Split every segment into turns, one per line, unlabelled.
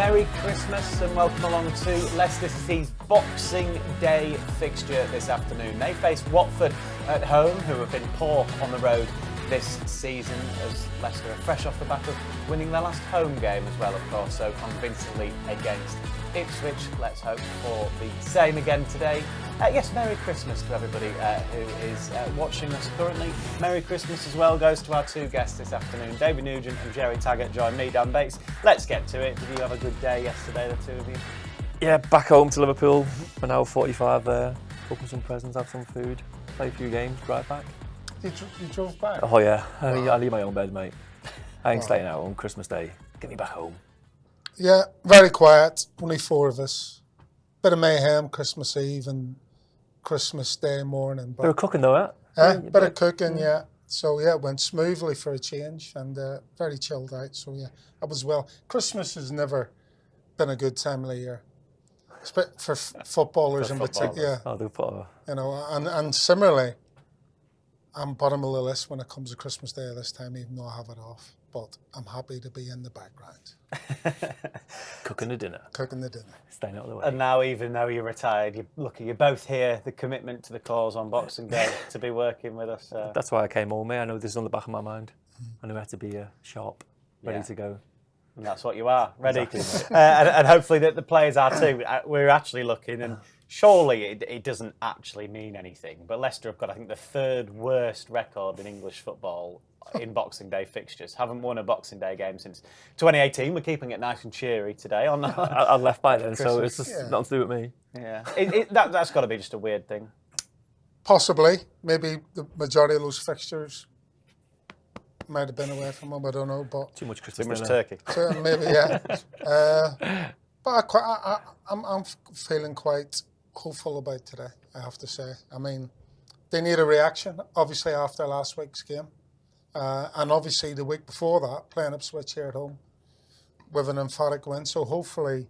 Merry Christmas and welcome along to Leicester City's Boxing Day fixture this afternoon. They face Watford at home, who have been poor on the road this season, as Leicester are fresh off the back of winning their last home game as well, of course, so convincingly against Ipswich. Let's hope for the same again today. Yes, Merry Christmas to everybody who is watching us currently. Merry Christmas as well goes to our two guests this afternoon. David Nugent and Gerry Taggart join me, Dan Bates. Let's get to it. Did you have a good day yesterday, the two of you?
Yeah, back home to Liverpool. An hour 45 there. Open some presents, have some food, play a few games, drive back.
You drove back?
Oh yeah,
Wow.
I leave my own bed, mate. I ain't staying out on Christmas Day. Get me back home.
Yeah, very quiet. Only four of us. Bit of mayhem Christmas Eve and Christmas Day morning.
They were cooking though,
Bit of cooking, yeah. So yeah, it went smoothly for a change and very chilled out. So yeah, I was well. Christmas has never been a good time of the year. For footballers in particular. Yeah.
Oh, they put
You know, and similarly, I'm bottom of the list when it comes to Christmas Day this time, even though I have it off. But I'm happy to be in the background.
cooking the dinner.
Cooking the dinner.
Staying out of the way.
And now, even though you're retired, you're both here, the commitment to the cause on Boxing Day to be working with us.
That's why I came home, mate. I know this is on the back of my mind. I knew I had to be sharp, ready to go.
And that's what you are, ready.
Exactly,
and hopefully that the players are too. We're actually looking, and surely it doesn't actually mean anything, but Leicester have got, I think, the third worst record in English football in Boxing Day fixtures. Haven't won a Boxing Day game since 2018. We're keeping it nice and cheery today.
I left by then, so it's just nothing to do with me.
Yeah, that's got to be just a weird thing.
Possibly. Maybe the majority of those fixtures might have been away from them, I don't know. But
Too much Christmas
Too much
dinner.
turkey.
so maybe, yeah. But I'm feeling quite hopeful about today, I have to say. I mean, they need a reaction, obviously, after last week's game. And obviously the week before that, playing Ipswich here at home with an emphatic win. So hopefully,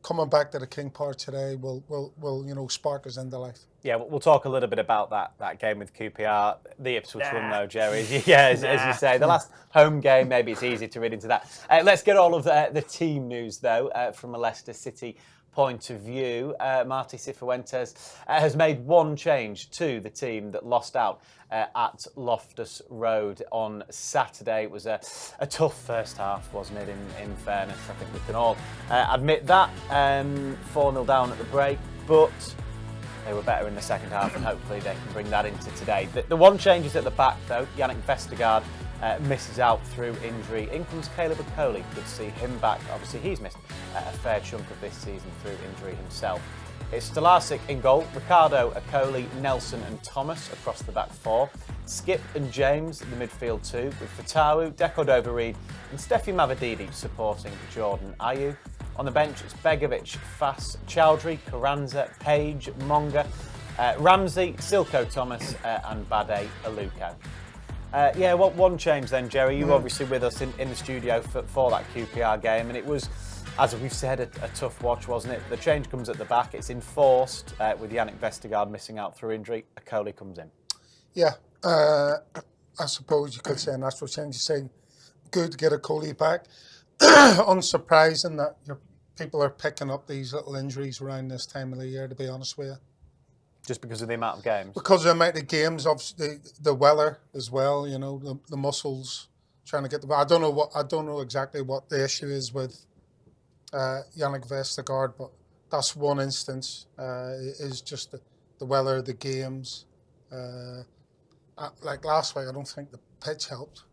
coming back to the King Park today will spark us into life.
Yeah, we'll talk a little bit about that game with QPR. The Ipswich one, though, Gerry. Yeah, as you say, the last home game, maybe it's easy to read into that. Let's get all of the team news, though, from a Leicester City point of view. Marty Cifuentes has made one change to the team that lost out at Loftus Road on Saturday. It was a tough first half, wasn't it, in fairness? I think we can all admit that. 4-0 down at the break, but they were better in the second half, and hopefully they can bring that into today. The one change is at the back, though. Yannick Vestergaard misses out through injury. In comes Caleb Okoli. Good to see him back. Obviously, he's missed a fair chunk of this season through injury himself. It's Stolarczyk in goal, Ricardo, Okoli, Nelson and Thomas across the back four. Skip and James in the midfield two, with Fatawu, Deco Dover-Reid and Steffi Mavididi supporting Jordan Ayew. On the bench, it's Begovic, Fass, Chowdhury, Carranza, Page, Monga, Ramsey, Silko Thomas and Bade Aluko. One change then, Gerry. You were obviously with us in the studio for that QPR game, and it was, as we've said, a tough watch, wasn't it? The change comes at the back. It's enforced with Yannick Vestergaard missing out through injury. Okoli comes in.
Yeah, I suppose you could say a natural change. You say, good to get Okoli back. Unsurprising that people are picking up these little injuries around this time of the year, to be honest with you.
Just because of the amount of games?
Because of the amount of games, obviously the weather as well, the muscles trying to get I don't know exactly what the issue is with Yannick Vestergaard, but that's one instance. Is just the weather, the games. Like last week, I don't think the pitch helped.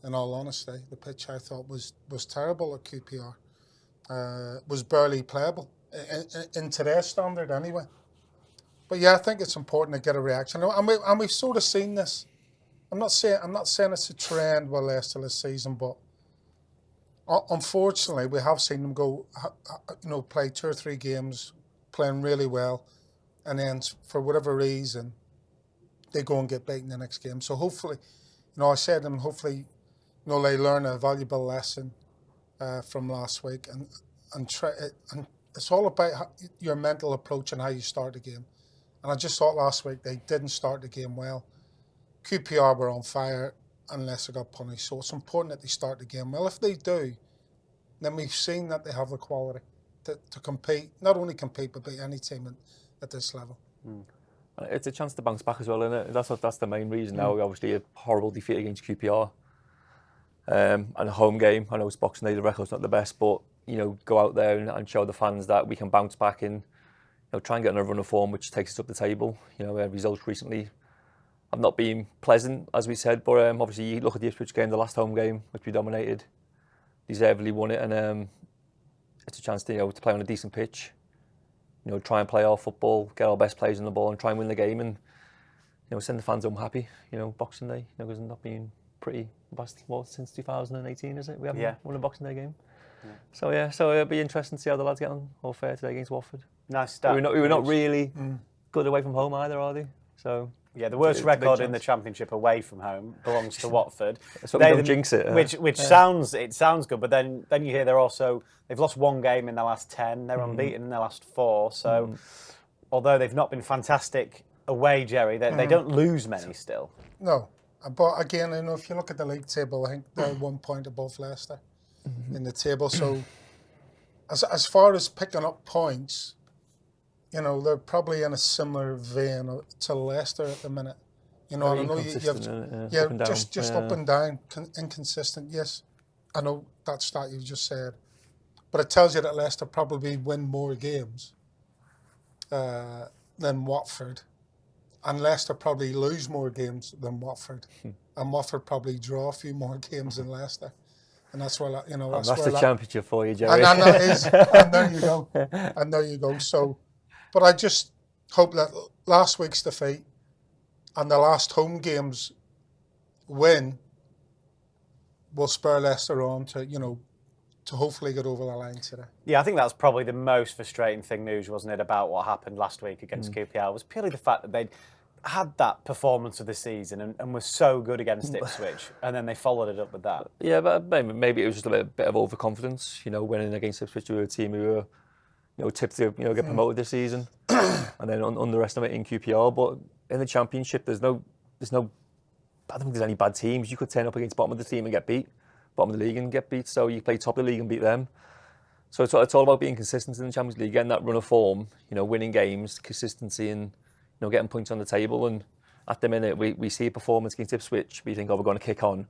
In all honesty, the pitch I thought was terrible at QPR. Was barely playable in today's standard anyway. But yeah, I think it's important to get a reaction, and we've sort of seen this. I'm not saying it's a trend with Leicester this season, but unfortunately, we have seen them go, play 2 or 3 games, playing really well, and then for whatever reason, they go and get beaten the next game. So hopefully, I said to them, hopefully, they learn a valuable lesson from last week, and try it. And it's all about your mental approach and how you start the game. And I just thought last week they didn't start the game well. QPR were on fire and Leicester got punished. So it's important that they start the game well. If they do, then we've seen that they have the quality to compete, not only compete, but beat any team at this level.
It's a chance to bounce back as well, isn't it? That's the main reason now. Obviously, a horrible defeat against QPR. And a home game. I know it's Boxing Day, the record's not the best, but go out there and show the fans that we can bounce back and try and get another run of form, which takes us up the table. Results recently have not been pleasant, as we said, but obviously you look at the Ipswich game, the last home game, which we dominated, deservedly won it, and it's a chance to play on a decent pitch. Try and play our football, get our best players on the ball, and try and win the game, and send the fans home happy. Boxing Day, because it's not been pretty since 2018, is it? We haven't won a Boxing Day game. Yeah. So it'll be interesting to see how the lads get on all fair today against Watford.
Nice start.
We were not really good away from home either, are they? So
yeah, the worst record in the Championship away from home belongs to Watford.
So we don't jinx it.
Which sounds good, but then you hear they've lost one game in their last 10. They're unbeaten in their last 4. So although they've not been fantastic away, Gerry, they don't lose many still.
No, but again, if you look at the league table, I think they're 1 point above Leicester in the table. So as far as picking up points, they're probably in a similar vein to Leicester at the minute. I know just up and down, inconsistent. Yes, I know that stat you've just said, but it tells you that Leicester probably win more games than Watford, and Leicester probably lose more games than Watford, and Watford probably draw a few more games than Leicester. And that's where that's
the Championship for you, Gerry.
And that is, and there you go, and there you go. So, but I just hope that last week's defeat and the last home games win will spur Leicester on to hopefully get over the line today.
Yeah, I think that's probably the most frustrating thing, Nuge, wasn't it, about what happened last week against QPR, was purely the fact that they'd had that performance of the season and were so good against Ipswich, and then they followed it up with that.
Yeah, but maybe it was just a bit of overconfidence, winning against Ipswich. We were a team who were tipped to get promoted this season, and then underestimating QPR. But in the Championship, there's no. I don't think there's any bad teams. You could turn up against bottom of the team and get beat, bottom of the league and get beat. So you play top of the league and beat them. So it's all about being consistent in the Champions League, getting that run of form, winning games, consistency, and getting points on the table. And at the minute, we see a performance against Ipswich, we think, we're going to kick on.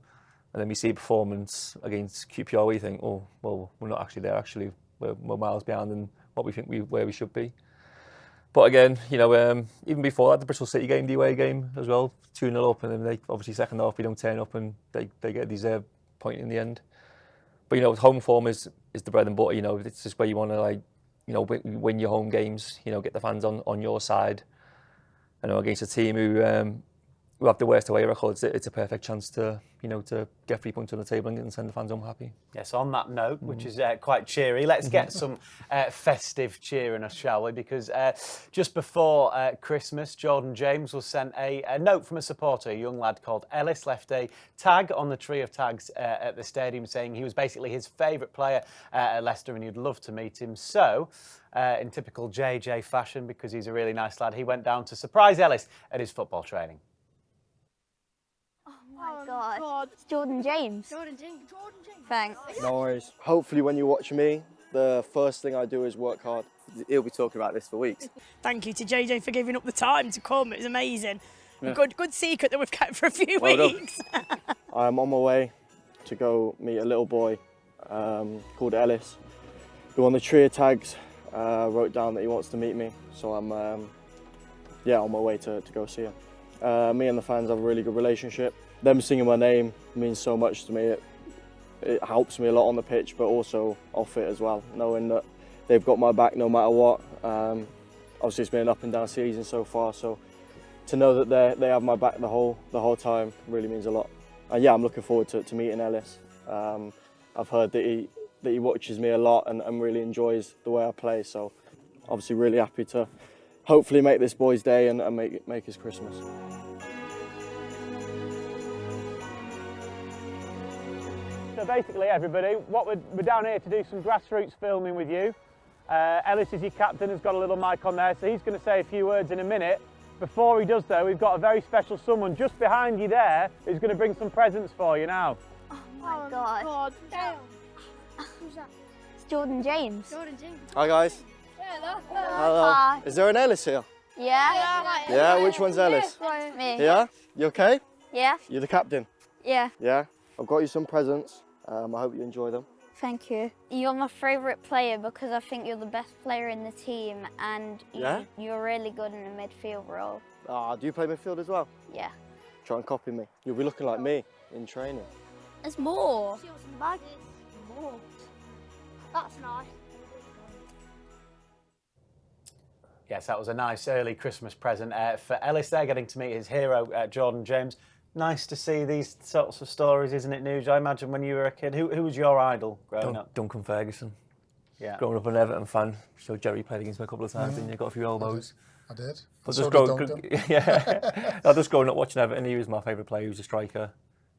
And then we see a performance against QPR, we think, oh, well, we're not actually there. Actually, we're miles behind than what we think where we should be. But again, even before that, the Bristol City game, the away game as well, 2-0 up, and then they obviously second half we don't turn up and they get a deserved point in the end. But home form is the bread and butter. It's just where you want to win your home games. Get the fans on your side. Against a team who have the worst away record, it's a perfect chance to get 3 points on the table and send the fans home happy.
Yes, on that note, which is quite cheery, let's get some festive cheer in us, shall we? Because just before Christmas, Jordan James was sent a note from a supporter, a young lad called Ellis, left a tag on the tree of tags at the stadium saying he was basically his favourite player at Leicester and he'd love to meet him. So, in typical JJ fashion, because he's a really nice lad, he went down to surprise Ellis at his football training.
Oh my God. It's Jordan James. Jordan James. Thanks.
No worries. Hopefully when you watch me, the first thing I do is work hard. He'll be talking about this for weeks.
Thank you to JJ for giving up the time to come. It was amazing. Yeah. Good secret that we've kept for a few weeks.
I'm on my way to go meet a little boy called Ellis, who on the tree of tags wrote down that he wants to meet me. So I'm on my way to go see him. Me and the fans have a really good relationship. Them singing my name means so much to me. It helps me a lot on the pitch, but also off it as well, knowing that they've got my back no matter what. Obviously it's been an up and down season so far, so to know that they have my back the whole time really means a lot. And yeah, I'm looking forward to meeting Ellis. I've heard that he watches me a lot and really enjoys the way I play, so obviously really happy to hopefully make this boy's day and make his Christmas.
So basically, everybody, we're down here to do some grassroots filming with you. Ellis is your captain, has got a little mic on there, so he's going to say a few words in a minute. Before he does though, we've got a very special someone just behind you there who's going to bring some presents for you now.
Oh my God.
Damn. Who's that?
Jordan James.
Hi guys. Hello.
Hi.
Is there an Ellis here?
Yeah.
Yeah, which one's Ellis?
Me.
Yeah? You okay?
Yeah.
You're the captain?
Yeah.
Yeah? I've got you some presents. I hope you enjoy them.
Thank you. You're my favourite player because I think you're the best player in the team and you're really good in the midfield role.
Ah, do you play midfield as well?
Yeah.
Try and copy me. You'll be looking like me in training.
There's more. More. That's nice.
Yes, that was a nice early Christmas present for Ellis there, getting to meet his hero, Jordan James. Nice to see these sorts of stories, isn't it, Nuge? I imagine when you were a kid, who was your idol growing up?
Duncan Ferguson.
Yeah.
Growing up an Everton fan, so Gerry played against me a couple of times and you got a few elbows.
I did.
But
So
just,
did Duncan.
just growing up watching Everton, he was my favourite player. He was a striker.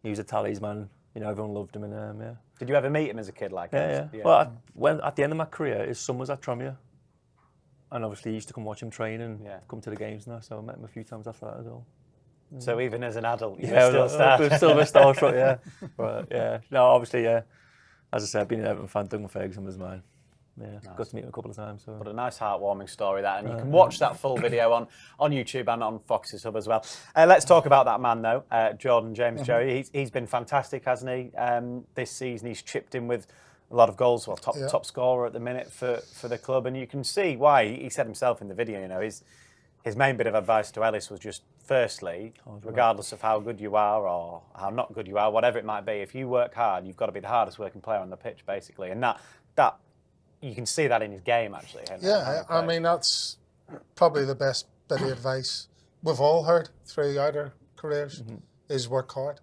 He was a talisman. You know, everyone loved him. And yeah.
Did you ever meet him as a kid like
Yeah. Well, when at the end of my career, his son was at Tranmere. And obviously, he used to come watch him train and come to the games and that. So I met him a few times after that as well.
So even as an adult, you
Yeah,
were still
a bit starstruck, yeah. But yeah, no, obviously, yeah. As I said, being an Everton fan, Duncan Ferguson was mine. Yeah, got to meet him a couple of times. So.
But a nice, heartwarming story that, and you can watch that full video on YouTube and on Fox's Hub as well. Let's talk about that man though, Jordan James. Gerry. He's been fantastic, hasn't he? This season, he's chipped in with a lot of goals. Well, top scorer at the minute for the club, and you can see why. He said himself in the video, you know, his main bit of advice to Ellis was just, firstly, regardless of how good you are or how not good you are, whatever it might be, if you work hard, you've got to be the hardest working player on the pitch, basically. And that you can see that in his game, actually.
Yeah, I mean, that's probably the best bit of advice we've all heard throughout our careers, is work hard.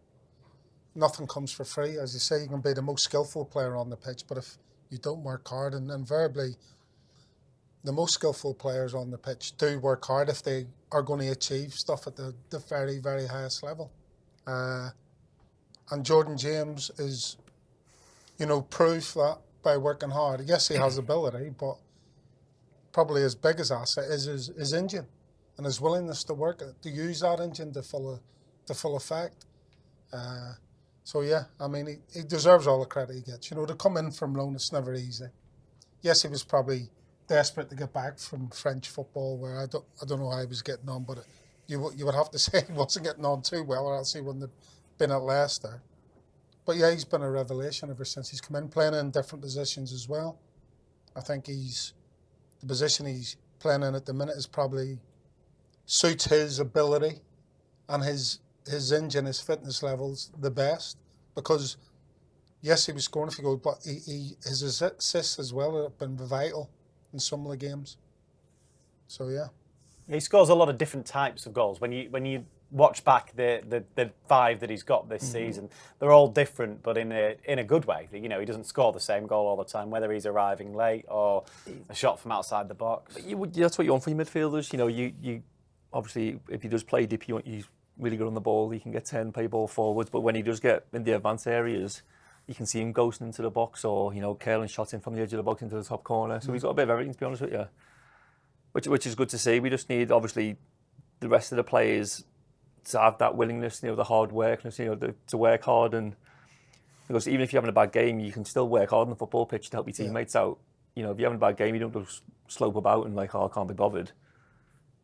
Nothing comes for free. As you say, you can be the most skillful player on the pitch, but if you don't work hard, and invariably, the most skillful players on the pitch do work hard if they are going to achieve stuff at the very, very highest level. And Jordan James is, you know, proof that by working hard. Yes, he has ability, but probably his biggest asset is his engine and his willingness to work, to use that engine to full effect. So yeah, I mean, he deserves all the credit he gets. You know, to come in from loan, it's never easy. Yes, he was probably desperate to get back from French football, where I don't know how he was getting on, but you would have to say he wasn't getting on too well, or else he wouldn't have been at Leicester. But yeah, he's been a revelation ever since he's come in, playing in different positions as well. I think the position he's playing in at the minute is probably suits his ability and his engine, his fitness levels the best, because yes, he was scoring a few goals, but his assists as well have been vital in some of the games. So yeah,
he scores a lot of different types of goals. When you watch back the 5 that he's got this season, they're all different, but in a good way. You know, he doesn't score the same goal all the time, whether he's arriving late or a shot from outside the box.
That's what you want from your midfielders. You know, you obviously, if he does play deep, he's really good on the ball. He can get 10, play ball forwards, but when he does get in the advanced areas, you can see him ghosting into the box, or, you know, curling shots in from the edge of the box into the top corner. So he's got a bit of everything, to be honest with you, which is good to see. We just need, obviously, the rest of the players to have that willingness, you know, the hard workness, you know, to work hard. And because even if you're having a bad game, you can still work hard on the football pitch to help your teammates out. You know, if you're having a bad game, you don't just slope about and like, oh, I can't be bothered.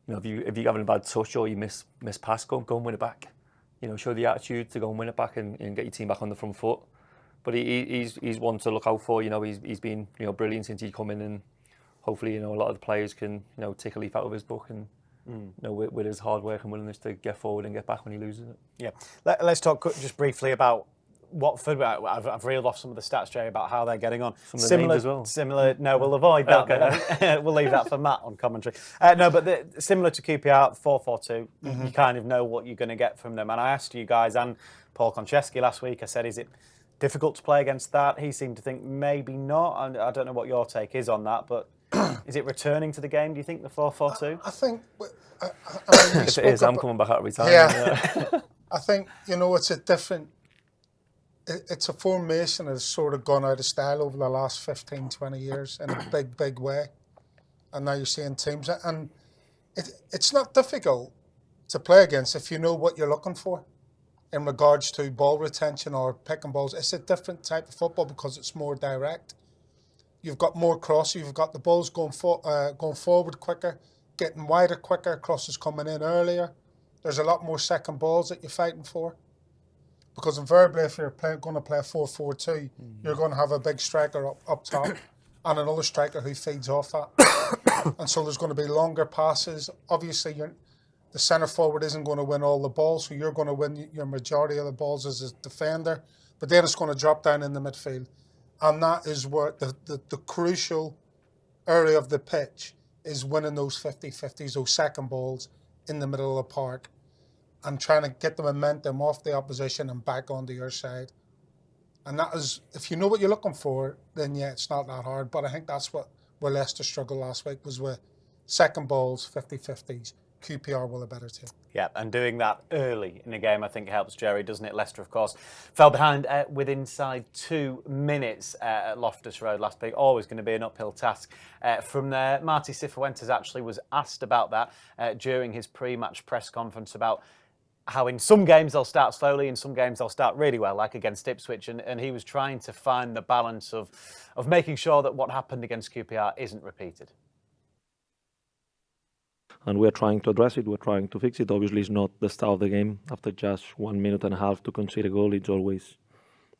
You know, if you're having a bad touch or you miss pass, go and win it back. You know, show the attitude to go and win it back and get your team back on the front foot. But he's one to look out for. You know, he's been, you know, brilliant since he's come in, and hopefully, you know, a lot of the players can, you know, take a leaf out of his book and, you know, with his hard work and willingness to get forward and get back when he loses it. Yeah.
Let's talk just briefly about Watford. I've reeled off some of the stats, Gerry, about how they're getting on.
Some of the names as well.
Similar. No, we'll avoid that.
Okay.
We'll leave that for Matt on commentary. No, but similar to QPR, 4-4-2. You kind of know what you're going to get from them. And I asked you guys and Paul Konchesky last week, I said, is it difficult to play against that? He seemed to think maybe not. I don't know what your take is on that, but is it returning to the game, do you think, the 4-4-2?
I think...
if it is, I'm coming back out of retirement.
Yeah. I think, you know, it's a formation that has sort of gone out of style over the last 15, 20 years in a big, big way. And now you're seeing teams... And it's not difficult to play against if you know what you're looking for in regards to ball retention or picking balls. It's a different type of football because it's more direct. you've got more crosses, you've got the balls going forward quicker, getting wider quicker, crosses coming in earlier. There's a lot more second balls that you're fighting for. Because invariably, if you're going to play a 4-4-2, you're going to have a big striker up top and another striker who feeds off that. And so there's going to be longer passes. Obviously, the centre forward isn't going to win all the balls, so you're going to win your majority of the balls as a defender. But then it's going to drop down in the midfield. And that is where the crucial area of the pitch is winning those 50-50s, those second balls in the middle of the park, and trying to get the momentum off the opposition and back onto your side. And that is, if you know what you're looking for, then yeah, it's not that hard. But I think that's where Leicester struggled last week, was with second balls, 50-50s. QPR will a better team.
Yeah, and doing that early in the game, I think, helps Gerry, doesn't it? Leicester, of course, fell behind with inside 2 minutes at Loftus Road last week. Always going to be an uphill task from there. Marty Cifuentes actually was asked about that during his pre-match press conference, about how in some games they'll start slowly, in some games they'll start really well, like against Ipswich, and he was trying to find the balance of making sure that what happened against QPR isn't repeated.
And we're trying to address it, we're trying to fix it. Obviously, it's not the start of the game. After just 1.5 minutes to concede a goal, it's always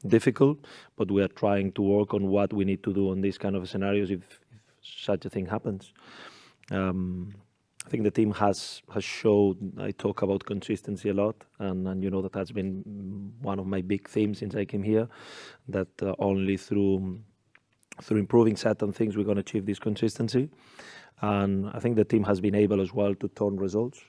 difficult, but we are trying to work on what we need to do on these kind of scenarios if such a thing happens. I think the team has showed, I talk about consistency a lot, and you know that has been one of my big themes since I came here, that only through improving certain things we're going to achieve this consistency. And I think the team has been able as well to turn results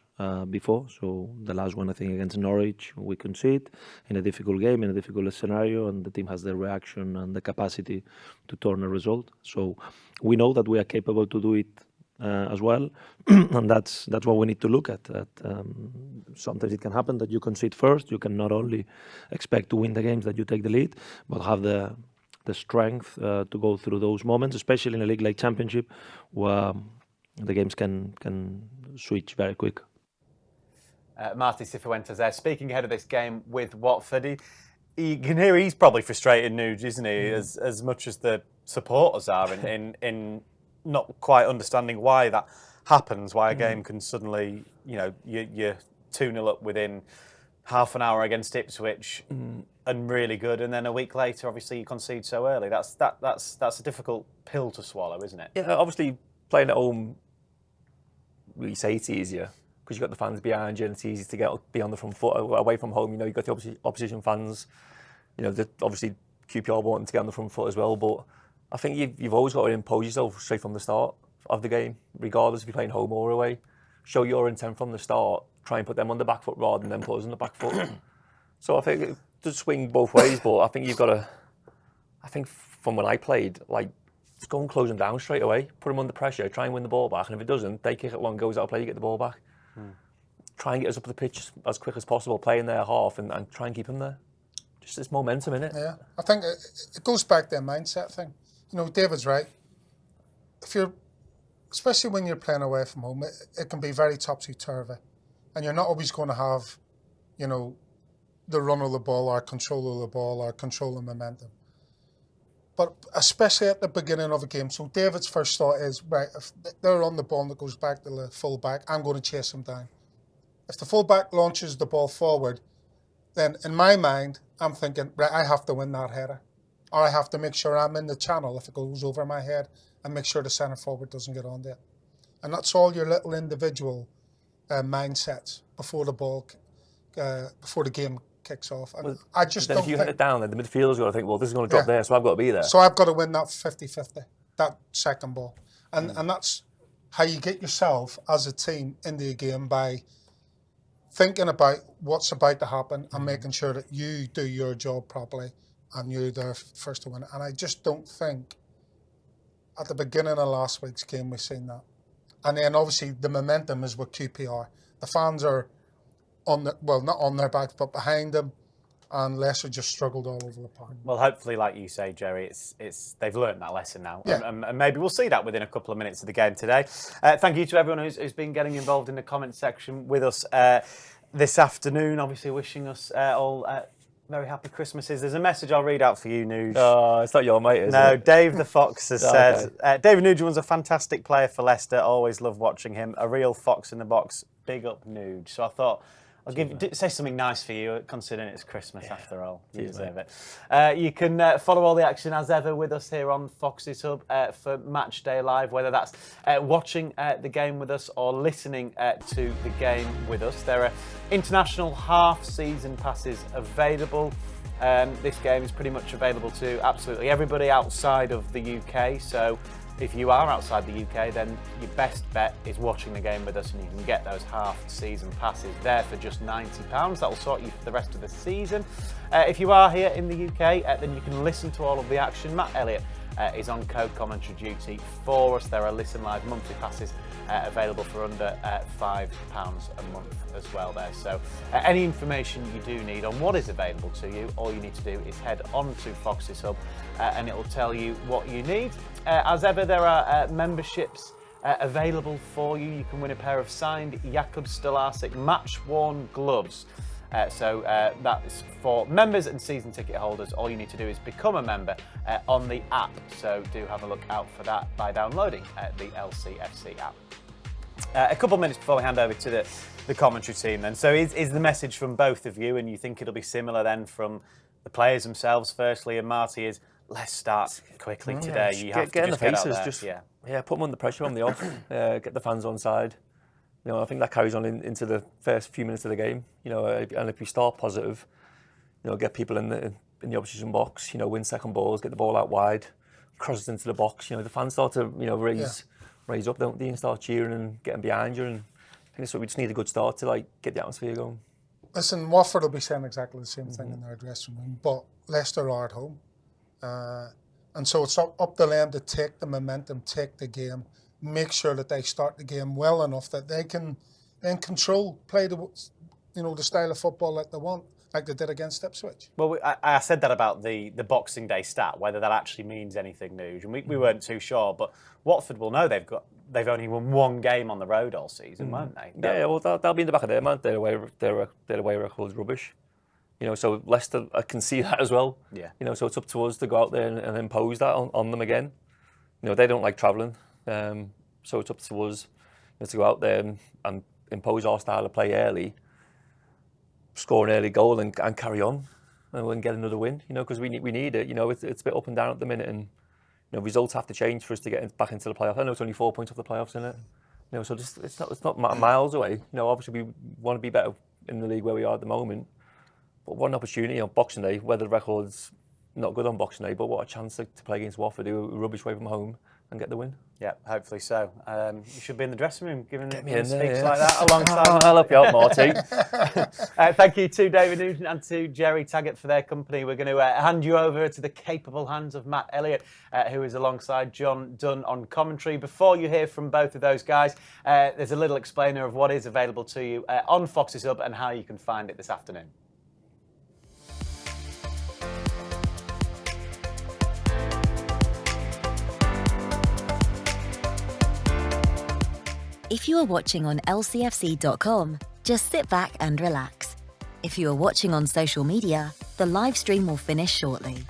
before. So the last one, I think, against Norwich, we concede in a difficult game, in a difficult scenario, and the team has the reaction and the capacity to turn a result. So we know that we are capable to do it as well, and that's what we need to look at. Sometimes it can happen that you concede first. You can not only expect to win the games that you take the lead, but have the strength to go through those moments, especially in a league like Championship, where the games can switch very quick.
Marty Cifuentes there, speaking ahead of this game with Watford. You can hear he's probably frustrated, Nuge, isn't he? As much as the supporters are in not quite understanding why that happens, why a game can suddenly, you're 2-0 up within half an hour against Ipswich and really good, and then a week later, obviously, you concede so early. That's a difficult pill to swallow, isn't it?
Yeah, obviously, playing at home, we say it's easier because you've got the fans behind you and it's easy to be on the front foot. Away from home, you've got the opposition fans, obviously QPR wanting to get on the front foot as well, but I think you've always got to impose yourself straight from the start of the game, regardless if you're playing home or away. Show your intent from the start, try and put them on the back foot rather than them put us on the back foot. So I think it does swing both ways, but I think you've got to, from when I played, just go and close them down straight away, put them under pressure, try and win the ball back, and if it doesn't, they kick it long, goes out of play, you get the ball back. Try and get us up the pitch as quick as possible, play in their half, and try and keep them there. Just this momentum in it.
Yeah, I think it goes back to a mindset thing. David's right. Especially when you're playing away from home, it can be very topsy-turvy. And you're not always going to have, the run of the ball or control of the ball or control of momentum. But especially at the beginning of a game, so David's first thought is, right, if they're on the ball and it goes back to the full-back, I'm going to chase them down. If the full-back launches the ball forward, then in my mind, I'm thinking, right, I have to win that header. Or I have to make sure I'm in the channel if it goes over my head and make sure the centre forward doesn't get on there. And that's all your little individual mindsets before the game kicks off. And I just don't think...
If you hit it down, then the midfielder's got to think, well, this is going to drop there, so I've got to be there.
So I've got to win that 50-50, that second ball. And that's how you get yourself as a team into the game, by thinking about what's about to happen and making sure that you do your job properly and you're there first to win it. And I just don't think at the beginning of last week's game we've seen that. And then obviously the momentum is with QPR. The fans are not on their backs, but behind them, and Leicester just struggled all over the park.
Well, hopefully, like you say, Gerry, they've learned that lesson now,
yeah.
and maybe we'll see that within a couple of minutes of the game today. Thank you to everyone who's been getting involved in the comment section with us this afternoon. Obviously, wishing us all very happy Christmases. There's a message I'll read out for you, Nuge.
Oh, it's not your mate, is
No,
it?
Dave the Fox has said,
Okay.
David Nugent was a fantastic player for Leicester. Always loved watching him. A real fox in the box. Big up, Nuge. So I thought I'll say something nice for you, considering it's Christmas after all. You deserve it. You can follow all the action as ever with us here on Fox's Hub for Match Day Live, whether that's watching the game with us or listening to the game with us. There are international half-season passes available. This game is pretty much available to absolutely everybody outside of the UK. So if you are outside the UK, then your best bet is watching the game with us, and you can get those half-season passes there for just £90. That will sort you for the rest of the season. If you are here in the UK, then you can listen to all of the action. Matt Elliott is on co-commentary duty for us. There are Listen Live monthly passes available for under £5 a month as well there. So any information you do need on what is available to you, all you need to do is head on to Fox's Hub and it will tell you what you need. As ever, there are memberships available for you. You can win a pair of signed Jakub Stolarczyk match-worn gloves. So that is for members and season ticket holders. All you need to do is become a member on the app. So do have a look out for that by downloading the LCFC app. A couple of minutes before we hand over to the commentary team then. So is the message from both of you, and you think it'll be similar then from the players themselves firstly, and Marty, is let's start quickly today. You have to
get in the
just get out
faces,
there.
just put them under pressure on the off, get the fans on side. You know, I think that carries on into the first few minutes of the game. You know, and if we start positive, you know, get people in the opposition box. You know, win second balls, get the ball out wide, crosses into the box. You know, the fans start to raise up, don't they, and start cheering and getting behind you. And I think that's what we just need, a good start to like get the atmosphere going.
Listen, Watford will be saying exactly the same thing in their dressing room, but Leicester are at home. And so it's up to them to take the momentum, take the game, make sure that they start the game well enough that they can then play the style of football that they want, like they did against Ipswich.
Well, I said that about the Boxing Day stat, whether that actually means anything, Nuge, and we weren't too sure. But Watford will know they've only won one game on the road all season, won't they?
Yeah, well, they'll be in the back of their mind. Their away record's rubbish. You know, so Leicester, I can see that as well.
Yeah.
You know, so it's up to us to go out there and impose that on them again. You know, they don't like travelling, so it's up to us to go out there and impose our style of play early, score an early goal and carry on and get another win. You know, because we need it. You know, it's a bit up and down at the minute, and you know, results have to change for us to get back into the playoffs. I know it's only 4 points off the playoffs, isn't it? You know, so it's not miles away. You know, obviously we want to be better in the league where we are at the moment. But what an opportunity on Boxing Day, whether the record's not good on Boxing Day, but what a chance to play against Watford, who are rubbish away from home, and get the win.
Yeah, hopefully so. You should be in the dressing room giving
Get me
him
in
speaks
there,
like that alongside.
I'll help you out, Marty.
Thank you to David Nugent and to Gerry Taggart for their company. We're going to hand you over to the capable hands of Matt Elliott, who is alongside John Dunn on commentary. Before you hear from both of those guys, there's a little explainer of what is available to you on Fox's Hub and how you can find it this afternoon.
If you are watching on lcfc.com, just sit back and relax. If you are watching on social media, the live stream will finish shortly.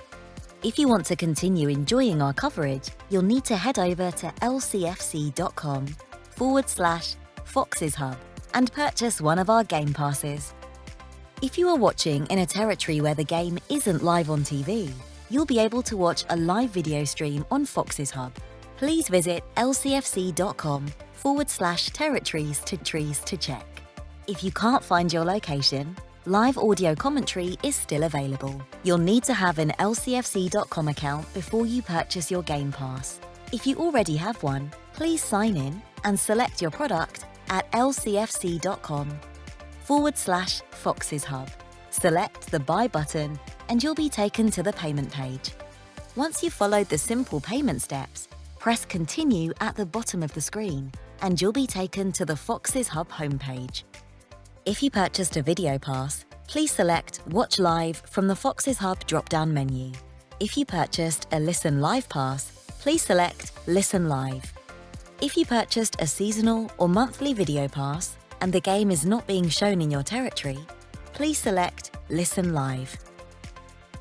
If you want to continue enjoying our coverage, you'll need to head over to lcfc.com/Fox's Hub and purchase one of our game passes. If you are watching in a territory where the game isn't live on TV, you'll be able to watch a live video stream on Fox's Hub. Please visit lcfc.com/territories to check. If you can't find your location, live audio commentary is still available. You'll need to have an lcfc.com account before you purchase your game pass. If you already have one, please sign in and select your product at lcfc.com/Fox's Hub. Select the buy button and you'll be taken to the payment page. Once you've followed the simple payment steps, press continue at the bottom of the screen and you'll be taken to the Fox's Hub homepage. If you purchased a video pass, please select Watch Live from the Fox's Hub drop-down menu. If you purchased a Listen Live pass, please select Listen Live. If you purchased a seasonal or monthly video pass and the game is not being shown in your territory, please select Listen Live.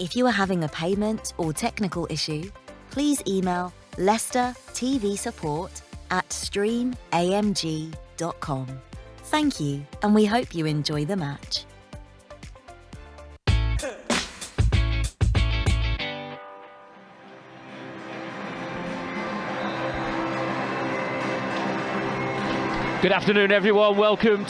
If you are having a payment or technical issue, please email leicestertvsupport@streamamg.com. Thank you, and we hope you enjoy the match.
Good afternoon, everyone. Welcome